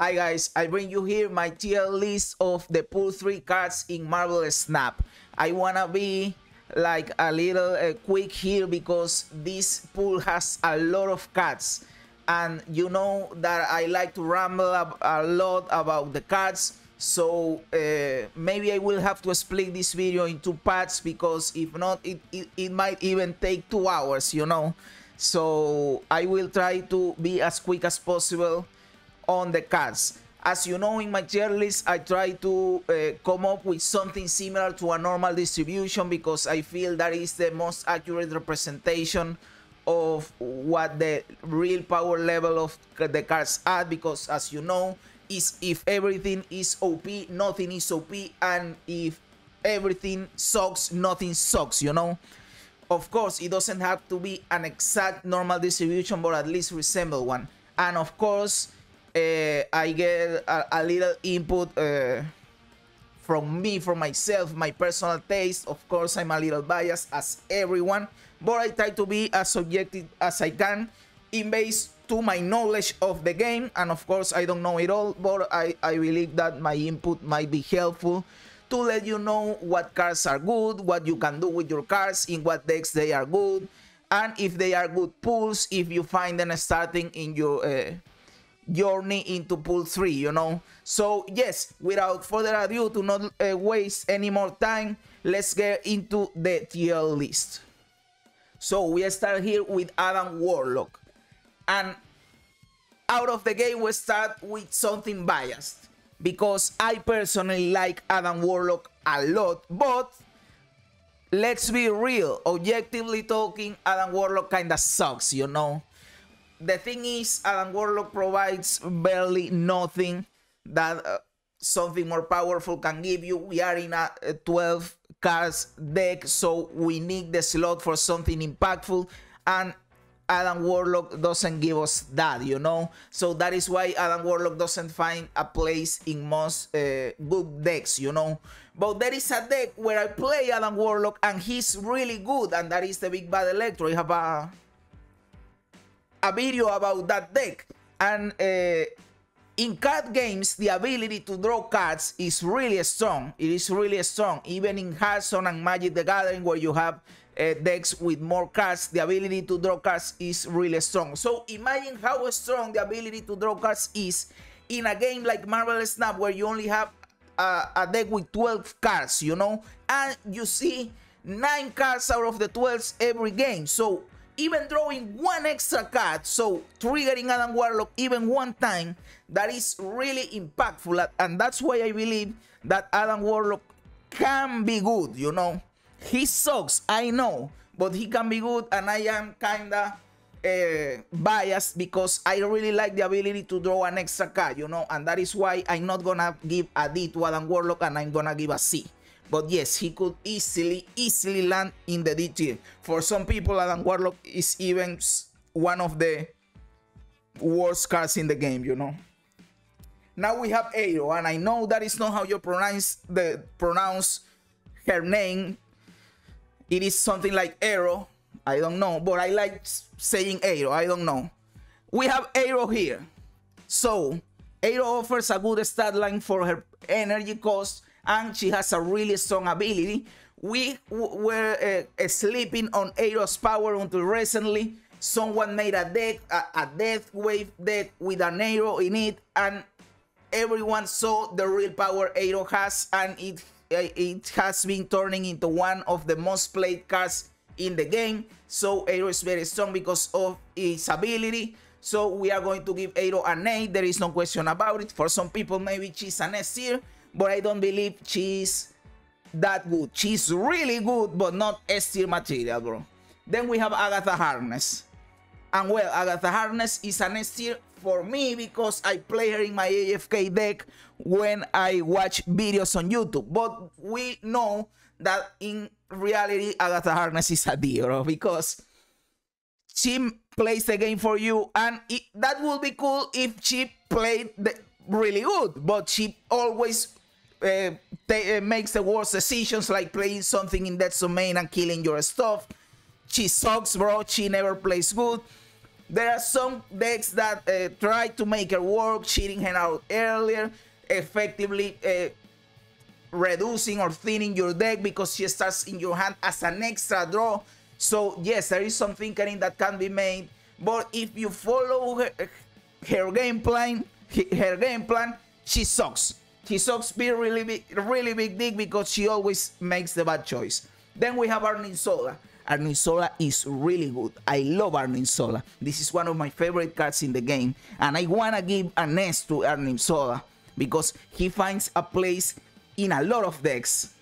Hi guys, I bring you here my tier list of the pool 3 cards in Marvel Snap. I wanna be like a little quick here because this pool has a lot of cards, and you know that I like to ramble a lot about the cards, so maybe I will have to split this video into parts, because if not it might even take 2 hours, you know. So I will try to be as quick as possible on the cards. As you know, in my tier list I try to come up with something similar to a normal distribution, because I feel that is the most accurate representation of what the real power level of the cards are, because as you know, is if everything is OP, nothing is OP, and if everything sucks, nothing sucks, you know. Of course, it doesn't have to be an exact normal distribution, but at least resemble one. And of course, I get a little input from me, from myself, my personal taste. Of course, I'm a little biased as everyone, but I try to be as objective as I can in base to my knowledge of the game. And of course, I don't know it all, but I believe that my input might be helpful to let you know what cards are good, what you can do with your cards, in what decks they are good, and if they are good pools, if you find them starting in your journey into pool 3, you know. So yes, without further ado, to not waste any more time, let's get into the tier list. So we start here with Adam Warlock, and out of the gate we start with something biased, because I personally like Adam Warlock a lot, but let's be real, objectively talking, Adam Warlock kinda sucks, you know. The thing is, Adam Warlock provides barely nothing that something more powerful can give you. We are in a 12 cards deck, so we need the slot for something impactful, and Adam Warlock doesn't give us that, you know. So that is why Adam Warlock doesn't find a place in most good decks, you know. But there is a deck where I play Adam Warlock and he's really good, and that is the Big Bad Electro. I have a video about that deck, and in card games the ability to draw cards is really strong. It is really strong. Even in Hearthstone and Magic the Gathering, where you have decks with more cards, the ability to draw cards is really strong. So imagine how strong the ability to draw cards is in a game like Marvel Snap, where you only have a deck with 12 cards, you know, and you see 9 cards out of the 12 every game. So even drawing one extra card, so triggering Adam Warlock even one time, that is really impactful, and that's why I believe that Adam Warlock can be good, you know. He sucks, I know, but he can be good, and I am kinda biased because I really like the ability to draw an extra card, you know, and that is why I'm not gonna give a D to Adam Warlock, and I'm gonna give a C. But yes, he could easily land in the D tier. For some people, Adam Warlock is even one of the worst cards in the game, you know. Now we have Aero, and I know that is not how you pronounce her name. It is something like Aero, I don't know, but I like saying Aero, I don't know. We have Aero here. So Aero offers a good stat line for her energy cost, and she has a really strong ability. We were sleeping on Aero's power until recently someone made a deck, a Death Wave deck with an Aero in it, and everyone saw the real power Aero has, and it has been turning into one of the most played cards in the game. So Aero is very strong because of its ability. So we are going to give Aero an A. There is no question about it. For some people, maybe she's an S tier, but I don't believe she's that good. She's really good, but not S tier material, bro. Then we have Agatha Harkness. And well, Agatha Harkness is an S tier for me because I play her in my AFK deck when I watch videos on YouTube. But we know that in reality, Agatha Harkness is a D, bro, because she plays the game for you, and that would be cool if she played really good, but she always makes the worst decisions, like playing something in that domain and killing your stuff. She sucks, bro. She never plays good. There are some decks that try to make her work, cheating her out earlier, effectively reducing or thinning your deck because she starts in your hand as an extra draw. So yes, there is some thinking that can be made, but if you follow her game plan, she sucks. She sucks be really big dick because she always makes the bad choice. Then we have Arnim Zola. Arnim Zola is really good. I love Arnim Zola. This is one of my favorite cards in the game, and I wanna give an S to Arnim Zola because he finds a place in a lot of decks,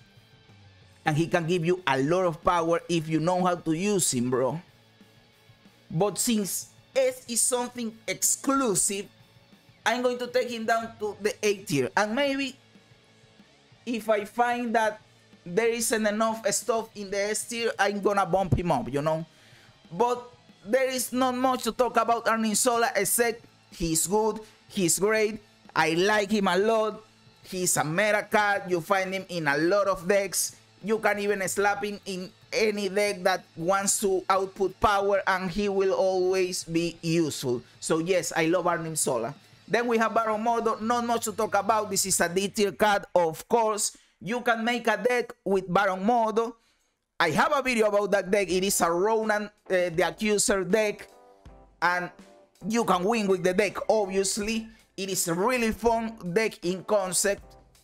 and he can give you a lot of power if you know how to use him, bro. But since S is something exclusive, I'm going to take him down to the A tier, and maybe if I find that there isn't enough stuff in the S tier, I'm gonna bump him up, you know. But there is not much to talk about Arnim Zola except he's good, he's great, I like him a lot. He's a meta card. You find him in a lot of decks. You can even slap him in any deck that wants to output power, and he will always be useful. So yes, I love Arnim Zola. Then we have Baron Mordo. Not much to talk about. This is a D tier card, of course. You can make a deck with Baron Mordo. I have a video about that deck. It is a Ronan the Accuser deck, and you can win with the deck, obviously. It is a really fun deck in concept,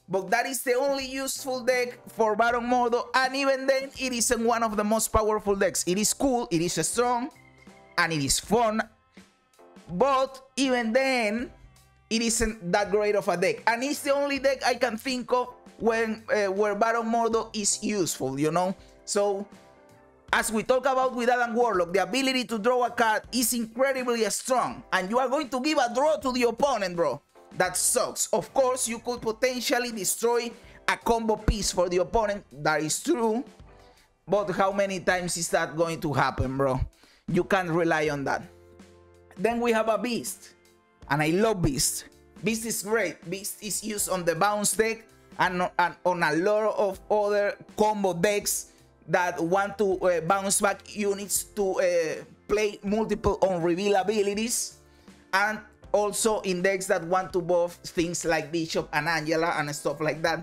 but that is the only useful deck for Baron Mordo, and even then, it isn't one of the most powerful decks. It is cool, it is strong, and it is fun, but even then, it isn't that great of a deck, and it's the only deck I can think of when where Baron Mordo is useful, you know? So, as we talk about with Adam Warlock, the ability to draw a card is incredibly strong, and you are going to give a draw to the opponent, bro. That sucks. Of course, you could potentially destroy a combo piece for the opponent. That is true, but how many times is that going to happen, bro? You can't rely on that. Then we have a Beast, and I love Beast. Beast is great. Beast is used on the bounce deck and on a lot of other combo decks that want to bounce back units to play multiple on-reveal abilities, and also in decks that want to buff things like Bishop and Angela and stuff like that.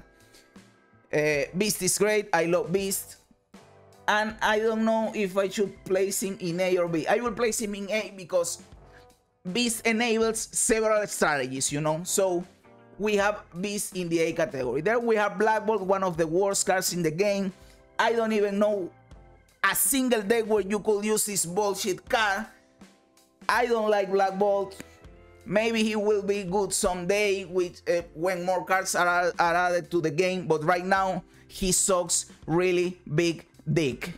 Beast is great. I love Beast, and I don't know if I should place him in A or B. I will place him in A because Beast enables several strategies, you know. So we have Beast in the A category. There we have Black Bolt, one of the worst cards in the game. I don't even know a single deck where you could use this bullshit card. I don't like Black Bolt. Maybe he will be good someday with when more cards are added to the game, but right now he sucks really big dick.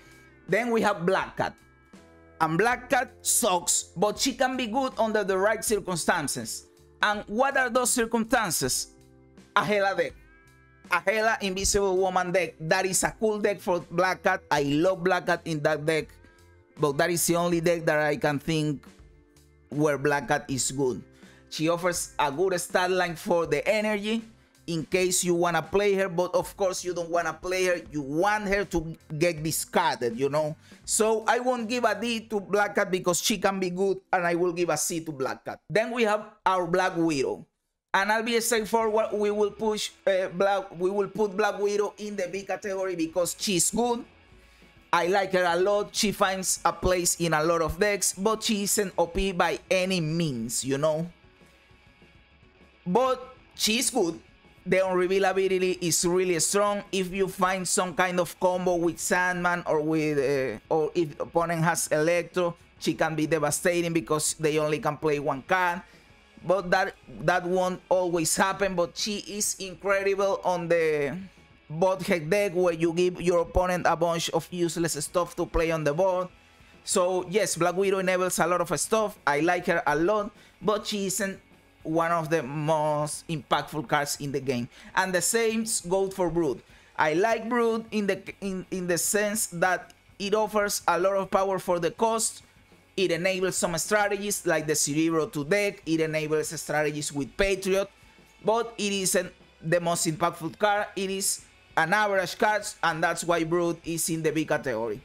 Then we have Black Cat. And Black Cat sucks, but she can be good under the right circumstances. And what are those circumstances? A Hela deck. A Hela Invisible Woman deck. That is a cool deck for Black Cat. I love Black Cat in that deck, but that is the only deck that I can think where Black Cat is good. She offers a good stat line for the energy in case you want to play her, but of course you don't want to play her. You want her to get discarded, you know. So I won't give a D to Black Cat because she can be good, and I will give a C to Black Cat. Then we have our Black Widow. And I'll be straightforward, we will put Black Widow in the B category because she's good. I like her a lot. She finds a place in a lot of decks, but she isn't OP by any means, you know. But she's good. The on-reveal ability is really strong. If you find some kind of combo with Sandman or with, or if the opponent has Electro, she can be devastating because they only can play one card. But that won't always happen. But she is incredible on the Bothead deck where you give your opponent a bunch of useless stuff to play on the board. So yes, Black Widow enables a lot of stuff. I like her a lot, but she isn't one of the most impactful cards in the game. And the same goes for Brood. I like Brood in the sense that it offers a lot of power for the cost. It enables some strategies like the Cerebro 2 deck. It enables strategies with Patriot, but it isn't the most impactful card. It is an average card, and that's why Brood is in the B category.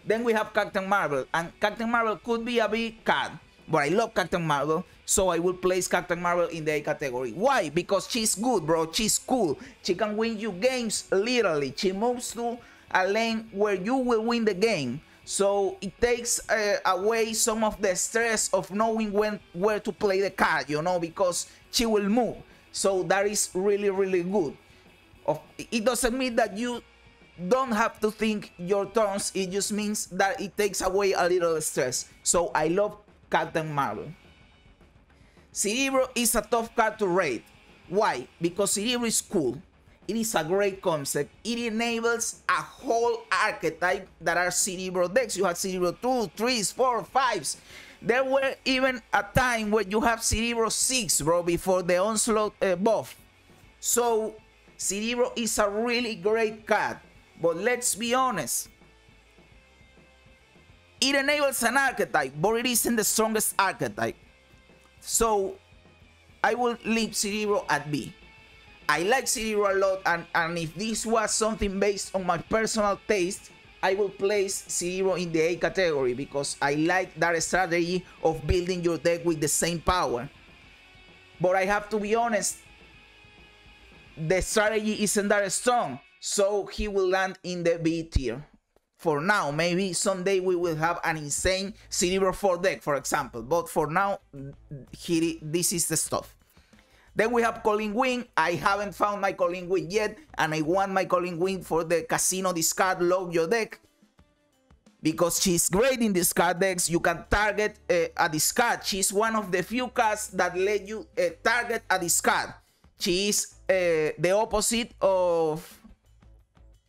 Then we have Captain Marvel, and Captain Marvel could be a B card. but I love Captain Marvel, so I will place Captain Marvel in the A category. Why? Because she's good, bro. She's cool. She can win you games literally. She moves to a lane where you will win the game. So it takes away some of the stress of knowing where to play the card, you know, because she will move. So that is really, really good. It doesn't mean that you don't have to think your turns. It just means that it takes away a little stress. So I love Captain Marvel. Cerebro is a tough card to rate. Why? Because Cerebro is cool. It is a great concept. It enables a whole archetype that are Cerebro decks. You have Cerebro 2, 3s, 4, 5s. There were even a time where you have Cerebro 6, bro, before the Onslaught buff. So Cerebro is a really great card. But let's be honest. It enables an archetype, but it isn't the strongest archetype. So I will leave Cerebro at B. I like Cerebro a lot, and if this was something based on my personal taste, I will place Cerebro in the A category because I like that strategy of building your deck with the same power. But I have to be honest, the strategy isn't that strong, so he will land in the B tier. For now, maybe someday we will have an insane Cerebro 4 deck, for example. But for now, this is the stuff. Then we have Colleen Wing. I haven't found my Colleen Wing yet, and I want my Colleen Wing for the Casino discard Love Your deck. Because she's great in discard decks. You can target a discard. She's one of the few cards that let you target a discard. She is the opposite of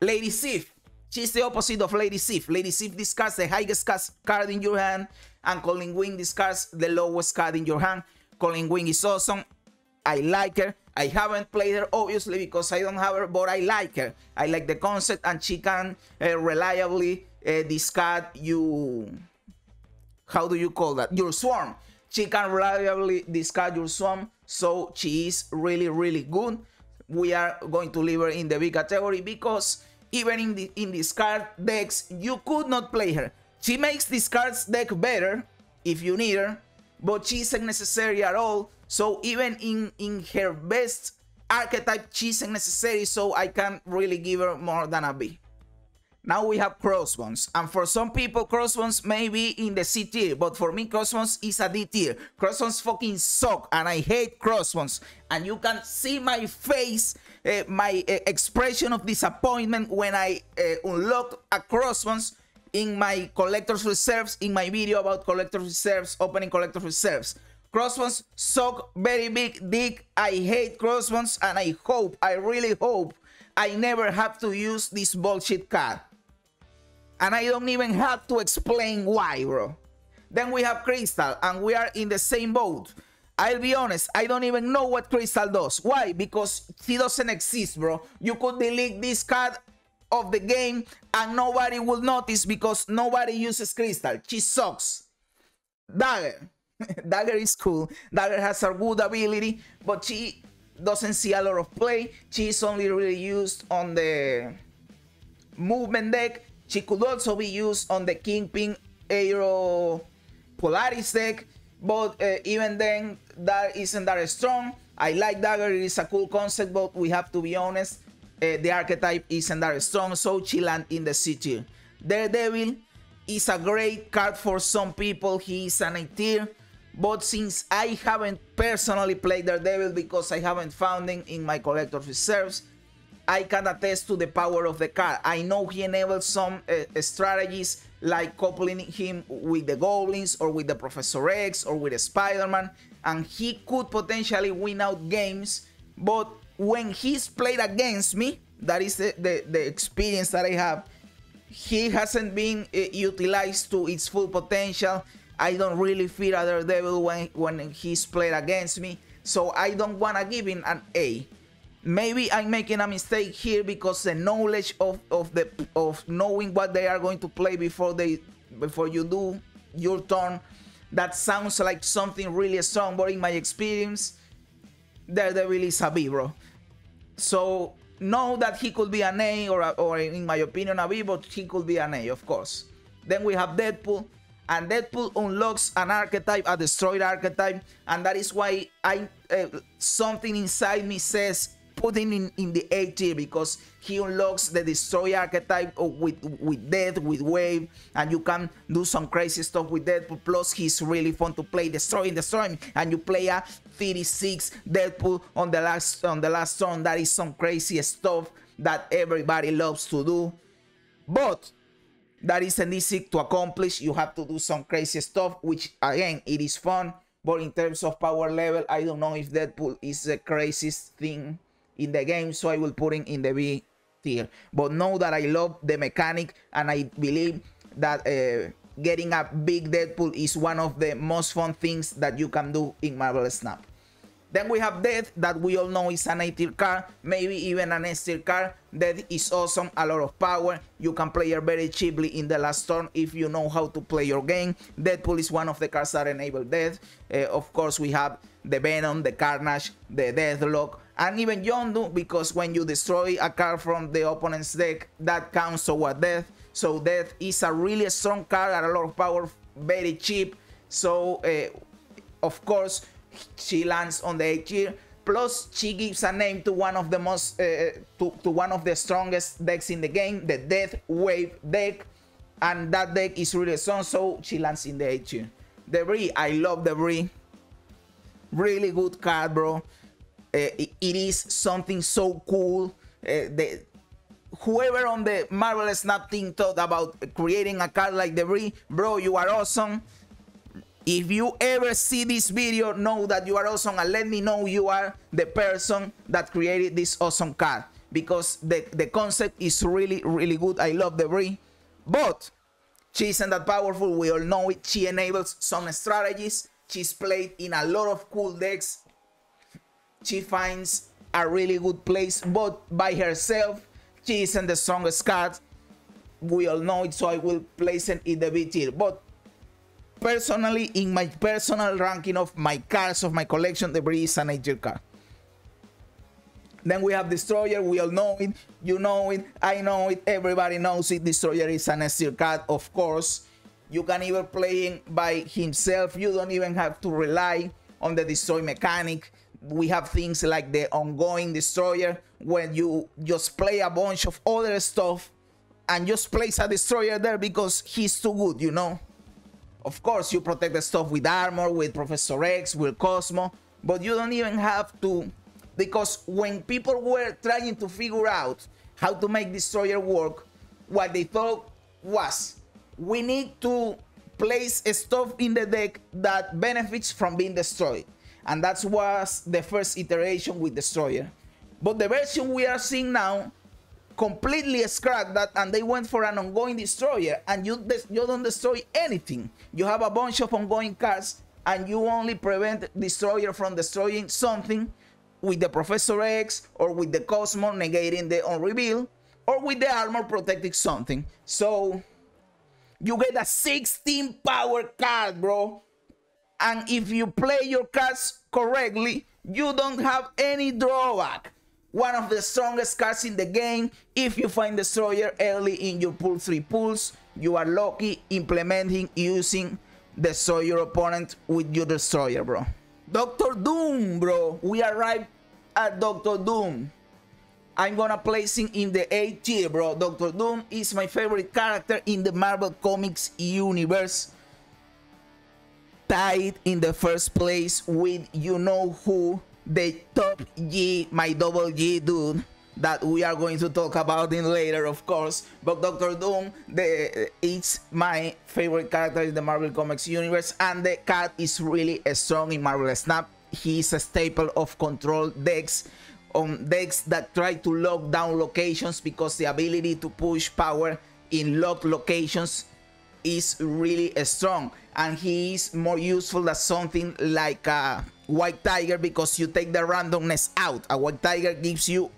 Lady Sif. She's the opposite of Lady Sif. Lady Sif discards the highest card in your hand, and Colleen Wing discards the lowest card in your hand. Colleen Wing is awesome. I like her. I haven't played her, obviously, because I don't have her, but I like her. I like the concept, and she can reliably discard you. How do you call that? Your swarm. She can reliably discard your swarm, so she is really, really good. We are going to leave her in the B category because even in discard decks, you could not play her. She makes discards deck better if you need her, but she isn't necessary at all. So even in her best archetype, she isn't necessary, so I can't really give her more than a B. Now we have Crossbones, and for some people Crossbones may be in the C tier, but for me Crossbones is a D tier. Crossbones fucking suck, and I hate Crossbones, and you can see my face, my expression of disappointment when I unlocked a Crossbones in my collector's reserves, in my video about collector's reserves, opening collector's reserves. Crossbones suck, very big dick. I hate Crossbones, and I really hope I never have to use this bullshit card. And I don't even have to explain why, bro. Then we have Crystal, and we are in the same boat. I'll be honest, I don't even know what Crystal does. Why? Because she doesn't exist, bro. You could delete this card of the game and nobody will notice because nobody uses Crystal. She sucks. Dagger. Dagger is cool. Dagger has a good ability, but she doesn't see a lot of play. She is only really used on the movement deck. She could also be used on the Kingpin Aero Polaris deck, but even then, that isn't that strong. I like Dagger, it is a cool concept, but we have to be honest, the archetype isn't that strong, so she lands in the C tier. Daredevil is a great card for some people, he is an A tier, but since I haven't personally played Daredevil because I haven't found him in my collector's reserves, I can attest to the power of the card. I know he enables some strategies like coupling him with the Goblins or with the Professor X or with Spider-Man, and he could potentially win out games, but when he's played against me, that is the experience that I have, he hasn't been utilized to its full potential. I don't really fear a Daredevil when he's played against me, so I don't want to give him an A. Maybe I'm making a mistake here because the knowledge of knowing what they are going to play before you do your turn, that sounds like something really strong, but in my experience, Daredevil is a B, bro. So know that he could be an A or in my opinion a B, but he could be an A, of course. Then we have Deadpool. and Deadpool unlocks an archetype, a destroyed archetype, and that is why something inside me says put him in the A tier, because he unlocks the destroy archetype with Death, with Wave, and you can do some crazy stuff with Deadpool. Plus he's really fun to play, destroying, and you play a 36 Deadpool on the last turn. That is some crazy stuff that everybody loves to do, but that isn't easy to accomplish. You have to do some crazy stuff, which again, it is fun, but in terms of power level, I don't know if Deadpool is the craziest thing in the game, so I will put him in the B tier. But know that I love the mechanic, and I believe that getting a big Deadpool is one of the most fun things that you can do in Marvel Snap. Then we have Death, that we all know is an A tier card, maybe even an S tier card. Death is awesome, a lot of power. You can play her very cheaply in the last turn if you know how to play your game. Deadpool is one of the cards that enable Death. Of course, we have the Venom, the Carnage, the Deathlock, and even Yondu, because when you destroy a card from the opponent's deck, that counts toward Death. So Death is a really strong card at a lot of power, very cheap. So of course, she lands on the A tier. Plus, she gives a name to one of the most to one of the strongest decks in the game, the Death Wave deck, and that deck is really strong, so she lands in the A tier. Debris, I love Debris. Really good card, bro. It is something so cool. Whoever on the Marvel Snap team thought about creating a card like Debris, bro, you are awesome. If you ever see this video, know that you are awesome, and let me know you are the person that created this awesome card, because the concept is really, really good. I love Debris, but she isn't that powerful. We all know it. She enables some strategies. She's played in a lot of cool decks. She finds a really good place, but by herself, she isn't the strongest card. We all know it, so I will place it in the B tier. But personally, in my personal ranking of my cards of my collection, Debris is an A tier card. Then we have Destroyer. We all know it. You know it. I know it. Everybody knows it. Destroyer is an S tier card, of course. You can even play him by himself. You don't even have to rely on the destroy mechanic. We have things like the ongoing Destroyer, when you just play a bunch of other stuff and just place a Destroyer there because he's too good, you know. Of course, you protect the stuff with armor, with Professor X, with Cosmo, but you don't even have to, because when people were trying to figure out how to make Destroyer work, what they thought was, we need to place stuff in the deck that benefits from being destroyed. And that was the first iteration with Destroyer. But the version we are seeing now completely scrapped that, and they went for an ongoing Destroyer, and you don't destroy anything. You have a bunch of ongoing cards, and you only prevent Destroyer from destroying something with the Professor X, or with the Cosmo negating the on-reveal, or with the armor protecting something. So you get a 16 power card, bro. And if you play your cards correctly, you don't have any drawback. One of the strongest cards in the game. If you find Destroyer early in your pool 3 pools, you are lucky implementing using Destroy your opponent with your Destroyer, bro. Doctor Doom, bro. We arrived at Doctor Doom. I'm gonna place him in the A tier, bro. Doctor Doom is my favorite character in the Marvel Comics universe. Tied in the first place with you know who, the top G, my double G dude, that we are going to talk about in later, of course. But Doctor Doom, it's my favorite character in the Marvel Comics universe, and the card is really strong in Marvel Snap. He's a staple of control decks, on decks that try to lock down locations, because the ability to push power in locked locations is really strong, and he is more useful than something like a White Tiger, because you take the randomness out. A White Tiger gives you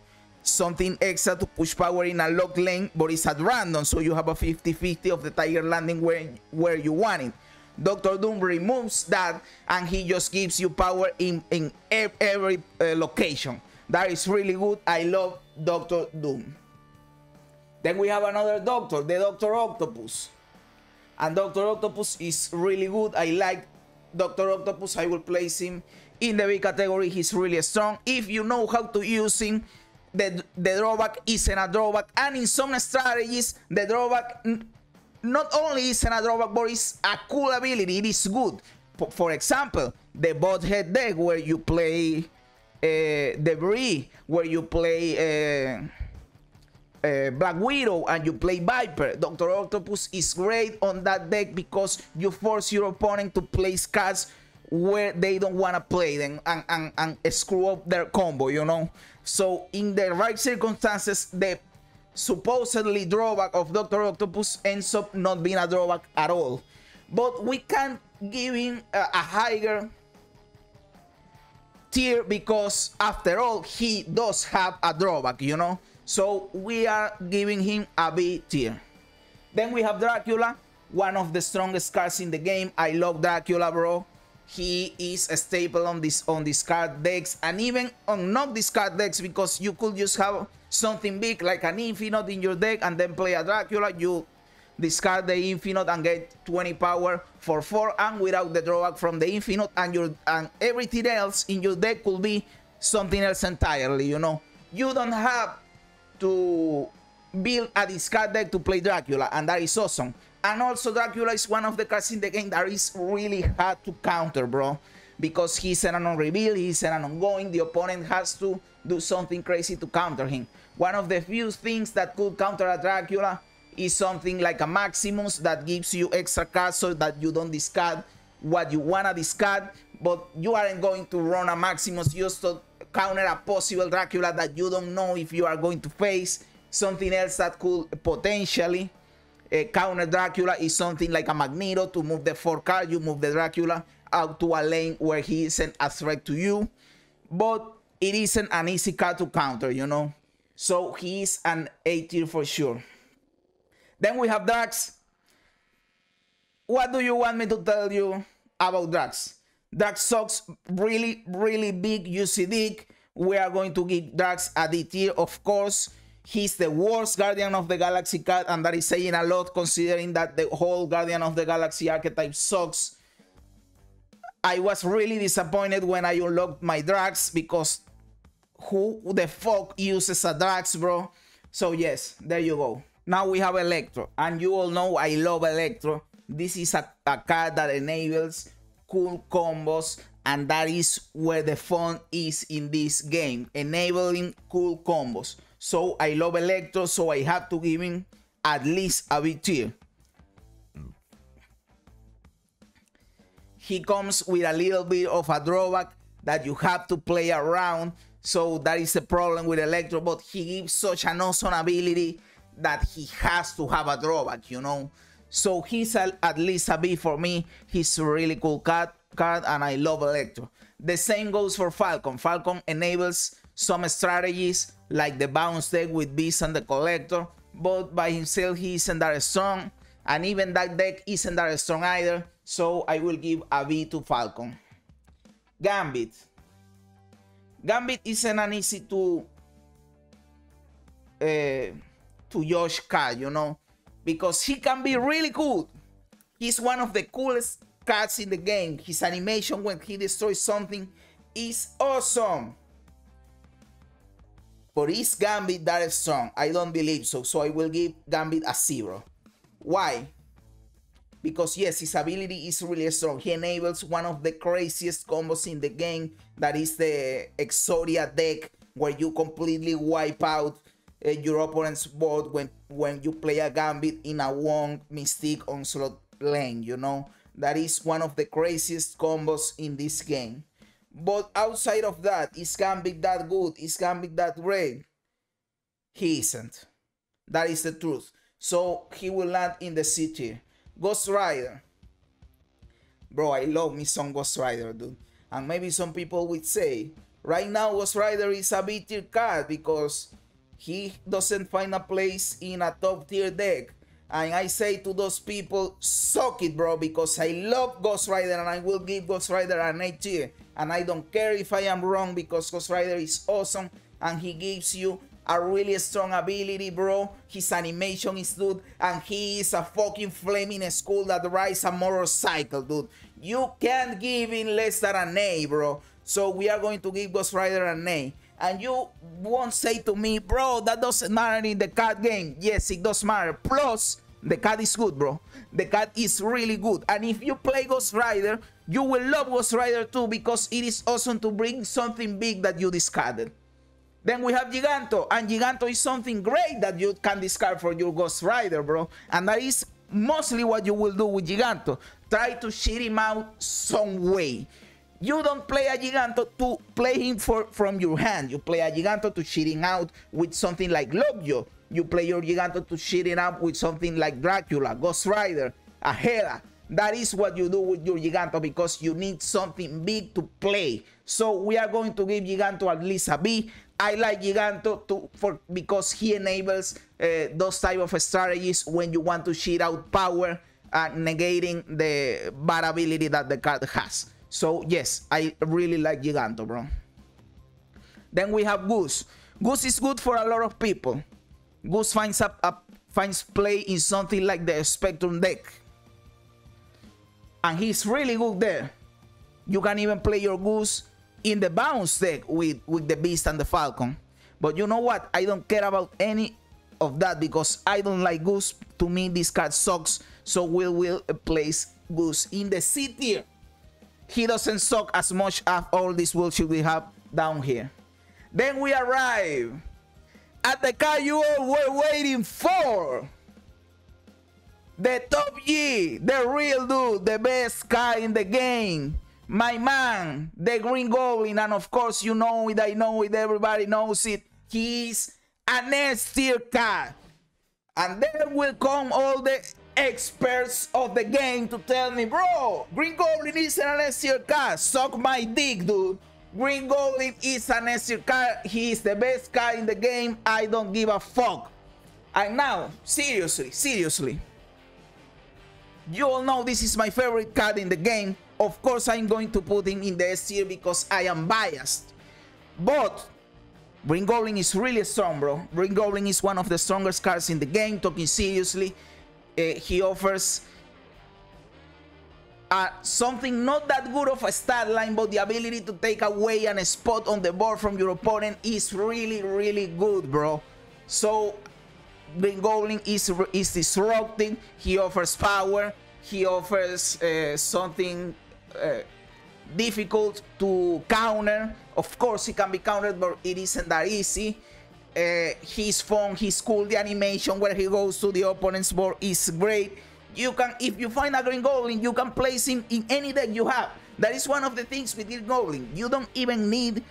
something extra to push power in a locked lane, but it's at random, so you have a 50-50 of the Tiger landing where you want it. Doctor Doom removes that, and he just gives you power in every location. That is really good. I love Doctor Doom. Then we have another Doctor, the Doctor Octopus. And Dr. Octopus is really good. I like Dr. Octopus. I will place him in the B category. He's really strong. If you know how to use him, the drawback isn't a drawback. And in some strategies, the drawback not only isn't a drawback, but it's a cool ability. It is good. For example, the Butthead deck where you play Debris, where you play Black Widow and you play Viper. Dr. Octopus is great on that deck because you force your opponent to place cards where they don't want to play them and screw up their combo, you know. So in the right circumstances, the supposedly drawback of Dr. Octopus ends up not being a drawback at all. But we can give him a higher tier because after all, he does have a drawback, you know. So we are giving him a B tier. Then we have Dracula, one of the strongest cards in the game. I love Dracula, bro. He is a staple on this card decks and even on not discard decks, because you could just have something big like an Infinite in your deck and then play a Dracula. You discard the Infinite and get 20 power for 4 and without the drawback from the Infinite, and everything else in your deck could be something else entirely, you know. You don't have to build a discard deck to play Dracula, and that is awesome. And also Dracula is one of the cards in the game that is really hard to counter, bro, because he's an on-reveal, he's an ongoing. The opponent has to do something crazy to counter him. One of the few things that could counter a Dracula is something like a Maximus that gives you extra cards so that you don't discard what you want to discard, but you aren't going to run a Maximus just to counter a possible Dracula that you don't know if you are going to face. Something else that could potentially counter Dracula is something like a Magneto to move the 4 card. You move the Dracula out to a lane where he isn't a threat to you, but it isn't an easy card to counter, you know. So he is an A tier for sure. Then we have Drax. What do you want me to tell you about Drax? Drax sucks really, really big UC deck. We are going to give Drax a D tier, of course. He's the worst Guardian of the Galaxy card, and that is saying a lot considering that the whole Guardian of the Galaxy archetype sucks. I was really disappointed when I unlocked my Drax because who the fuck uses a Drax, bro? So yes, there you go. Now we have Electro, and you all know I love Electro. This is a card that enables cool combos, and that is where the fun is in this game, enabling cool combos. So I love Electro, so I have to give him at least a B tier. He comes with a little bit of a drawback that you have to play around, so that is the problem with Electro, but he gives such an awesome ability that he has to have a drawback, you know. So he's at least a B for me. He's a really cool card, and I love Electro. The same goes for Falcon. Falcon enables some strategies like the bounce deck with Beast and the Collector, but by himself he isn't that strong, and even that deck isn't that strong either, so I will give a B to Falcon. Gambit. Gambit isn't an easy to judge card, you know, because he can be really cool. He's one of the coolest cards in the game. His animation when he destroys something is awesome. But is Gambit that strong? I don't believe so. So I will give Gambit a 0. Why? Because yes, his ability is really strong. He enables one of the craziest combos in the game. That is the Exodia deck, where you completely wipe out your opponent's board when you play a Gambit in a Wong Mystique Onslaught lane, you know. That is one of the craziest combos in this game. But outside of that, is Gambit that good? Is Gambit that great? He isn't. That is the truth. So he will land in the C tier. Ghost Rider. Bro, I love me some Ghost Rider, dude. And maybe some people would say, right now Ghost Rider is a B tier card because he doesn't find a place in a top tier deck. And I say to those people, suck it, bro, because I love Ghost Rider and I will give Ghost Rider an A tier. And I don't care if I am wrong because Ghost Rider is awesome and he gives you a really strong ability, bro. His animation is good, and he is a fucking flaming skull that rides a motorcycle, dude. You can't give him less than an A, bro. So we are going to give Ghost Rider an A. And you won't say to me, bro, that doesn't matter in the card game. Yes, it does matter. Plus, the card is good, bro. The card is really good. And if you play Ghost Rider, you will love Ghost Rider too, because it is awesome to bring something big that you discarded. Then we have Giganto, and Giganto is something great that you can discard for your Ghost Rider, bro. And that is mostly what you will do with Giganto. Try to shit him out some way. You don't play a Giganto to play him from your hand. You play a Giganto to shit him out with something like Lockjaw. You play your Giganto to shit him out with something like Dracula, Ghost Rider, a Hela. That is what you do with your Giganto, because you need something big to play. So we are going to give Giganto at least a B. I like Giganto because he enables those type of strategies when you want to shit out power, negating the bad ability that the card has. So yes, I really like Giganto, bro. Then we have Goose. Goose is good for a lot of people. Goose finds play in something like the Spectrum deck, and he's really good there. You can even play your Goose in the Bounce deck with the Beast and the Falcon. But you know what? I don't care about any of that because I don't like Goose. To me, this card sucks. So we will place Goose in the C tier. He doesn't suck as much as all this bullshit we have down here. Then we arrive at the card you all were waiting for. The Top G, the real dude, the best card in the game. My man, the Green Goblin, and of course you know it, I know it, everybody knows it. He's an S tier card. And then will come all the experts of the game to tell me, bro, Green Goblin is an S tier card. Suck my dick, dude. Green Goblin is an S tier card. He is the best card in the game. I don't give a fuck. And now, seriously. You all know this is my favorite card in the game. Of course, I'm going to put him in the S tier because I am biased. But Green Goblin is really strong, bro. Green Goblin is one of the strongest cards in the game, talking seriously. He offers something not that good of a stat line, but the ability to take away a spot on the board from your opponent is really good, bro. So Green Goblin is disrupting. He offers power. He offers something difficult to counter. Of course, he can be countered, but it isn't that easy. He's fun, he's cool. The animation where he goes to the opponent's board is great. You can, if you find a Green Goblin, you can place him in any deck you have. That is one of the things with Green Goblin. You don't even need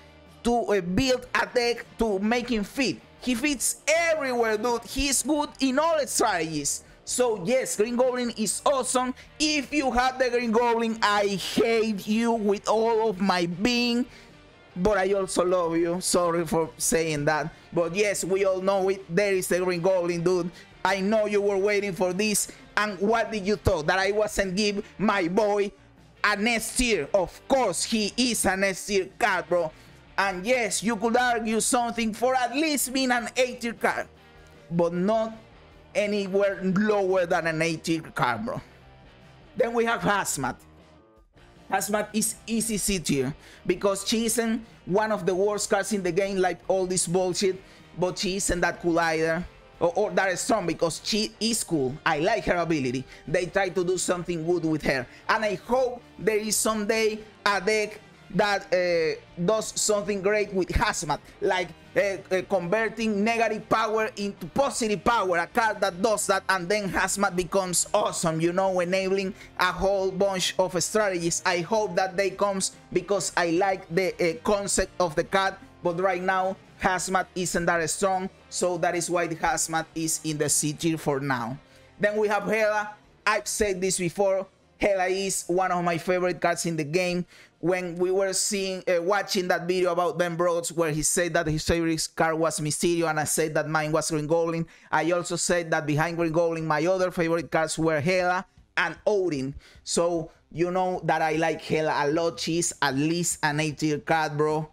to build a deck to make him fit. He fits everywhere, dude. He's good in all strategies. So yes, Green Goblin is awesome. If you have the Green Goblin, I hate you with all of my being. But I also love you. Sorry for saying that. But yes, we all know it. There is the Green Goblin, dude. I know you were waiting for this. And what did you thought? That I wasn't give my boy an S tier? Of course, he is an S tier card, bro. And yes, you could argue something for at least being an A tier card. But not anywhere lower than an A tier card, bro. Then we have Hazmat. Hazmat is easy C tier because she isn't one of the worst cards in the game, like all this bullshit, but she isn't that cool either, or that strong, because she is cool. I like her ability. They try to do something good with her, and I hope there is someday a deck that does something great with Hazmat, like converting negative power into positive power, a card that does that, and then Hazmat becomes awesome, you know, enabling a whole bunch of strategies. I hope that day comes because I like the concept of the card, but right now Hazmat isn't that strong, so that is why the Hazmat is in the C tier for now. Then we have Hela. I've said this before, Hela is one of my favorite cards in the game. When we were watching that video about Ben Broads where he said that his favorite card was Mysterio, and I said that mine was Green Goblin, I also said that behind Green Goblin my other favorite cards were Hela and Odin. So you know that I like Hela a lot. She's at least an A tier card, bro.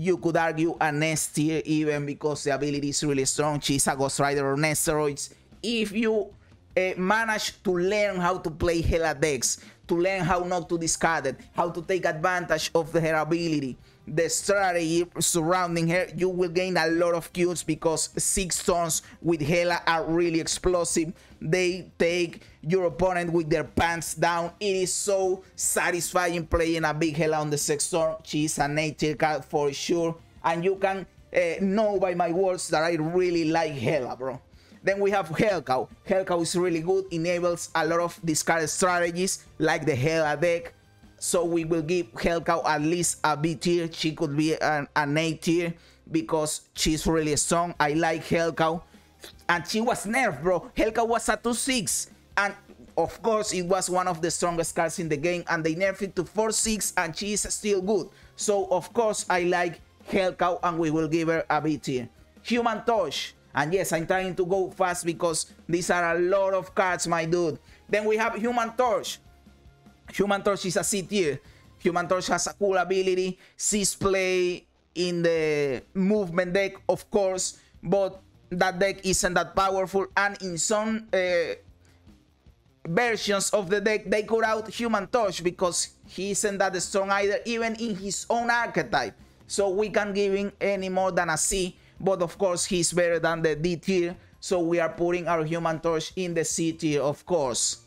You could argue an S tier even because the ability is really strong. She's a Ghost Rider on steroids. If you manage to learn how to play Hela decks, to learn how not to discard it, how to take advantage of her ability, the strategy surrounding her, you will gain a lot of kills because 6 turns with Hela are really explosive. They take your opponent with their pants down. It is so satisfying playing a big Hela on the 6th turn. She's an A tier card for sure, and you can know by my words that I really like Hela, bro. Then we have Hellcow. Hellcow is really good, enables a lot of discard strategies like the Hela deck. So we will give Hellcow at least a B tier. She could be an A tier because she's really strong. I like Hellcow. And she was nerfed, bro. Hellcow was a 2/6. And of course, it was one of the strongest cards in the game. And they nerfed it to 4/6 and she is still good. So of course, I like Hellcow and we will give her a B tier. Human Torch. And yes, I'm trying to go fast because these are a lot of cards, my dude. Then we have Human Torch. Human Torch is a C tier. Human Torch has a cool ability. Sees play in the movement deck, of course, but that deck isn't that powerful. And in some versions of the deck, they cut out Human Torch because he isn't that strong either, even in his own archetype. So we can't give him any more than a C. But of course, he's better than the D tier. So we are putting our Human Torch in the C tier, of course.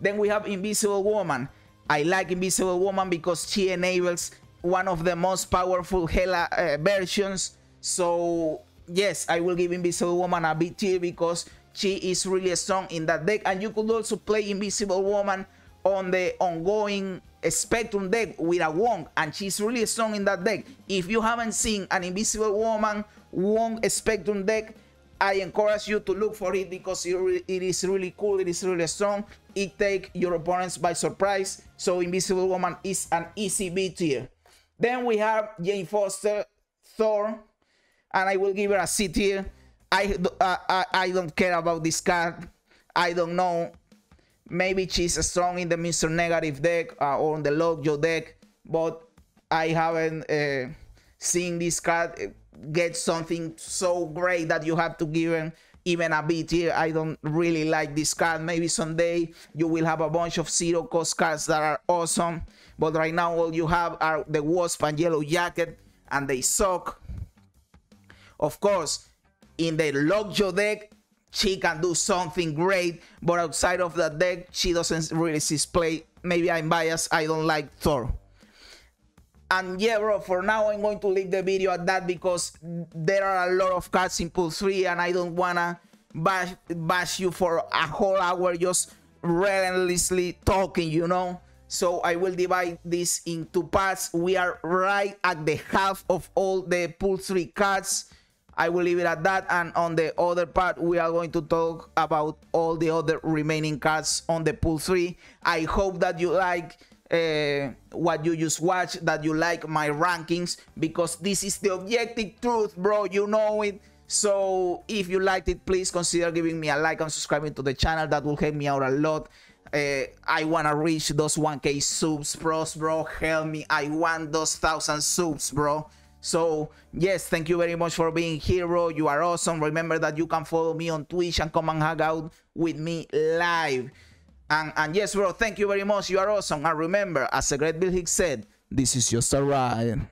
Then we have Invisible Woman. I like Invisible Woman because she enables one of the most powerful Hela versions. So yes, I will give Invisible Woman a B tier because she is really strong in that deck. And you could also play Invisible Woman on the ongoing Spectrum deck with a Wong, and she's really strong in that deck. If you haven't seen an Invisible Woman Wong Spectrum deck, I encourage you to look for it because it is really cool. It is really strong. It takes your opponents by surprise. So Invisible Woman is an easy B tier. Then we have Jane Foster, Thor, and I will give her a C tier. I don't care about this card. I don't know. Maybe she's strong in the Mr. Negative deck or on the Lockjaw deck, but I haven't seen this card get something so great that you have to give him even a B tier. I don't really like this card. Maybe someday you will have a bunch of zero cost cards that are awesome, but right now all you have are the Wasp and Yellow Jacket, and they suck. Of course, in the Lockjaw deck, she can do something great, but outside of that deck, she doesn't really see play. Maybe I'm biased. I don't like Thor. And yeah, bro, for now, I'm going to leave the video at that because there are a lot of cards in Pool 3 and I don't wanna bash you for a whole hour just relentlessly talking, you know? So I will divide this in 2 parts. We are right at the half of all the Pool 3 cards. I will leave it at that, and on the other part we are going to talk about all the other remaining cards on the Pool 3. I hope that you like what you just watched, that you like my rankings, because this is the objective truth, bro, you know it. So if you liked it, please consider giving me a like and subscribing to the channel. That will help me out a lot. I wanna reach those 1K subs, bro. Help me, I want those 1,000 subs, bro. So yes, thank you very much for being here, bro. You are awesome. Remember that you can follow me on Twitch and come and hang out with me live. And yes, bro, thank you very much. You are awesome. And remember, as a great Bill Hicks said, this is just a ride.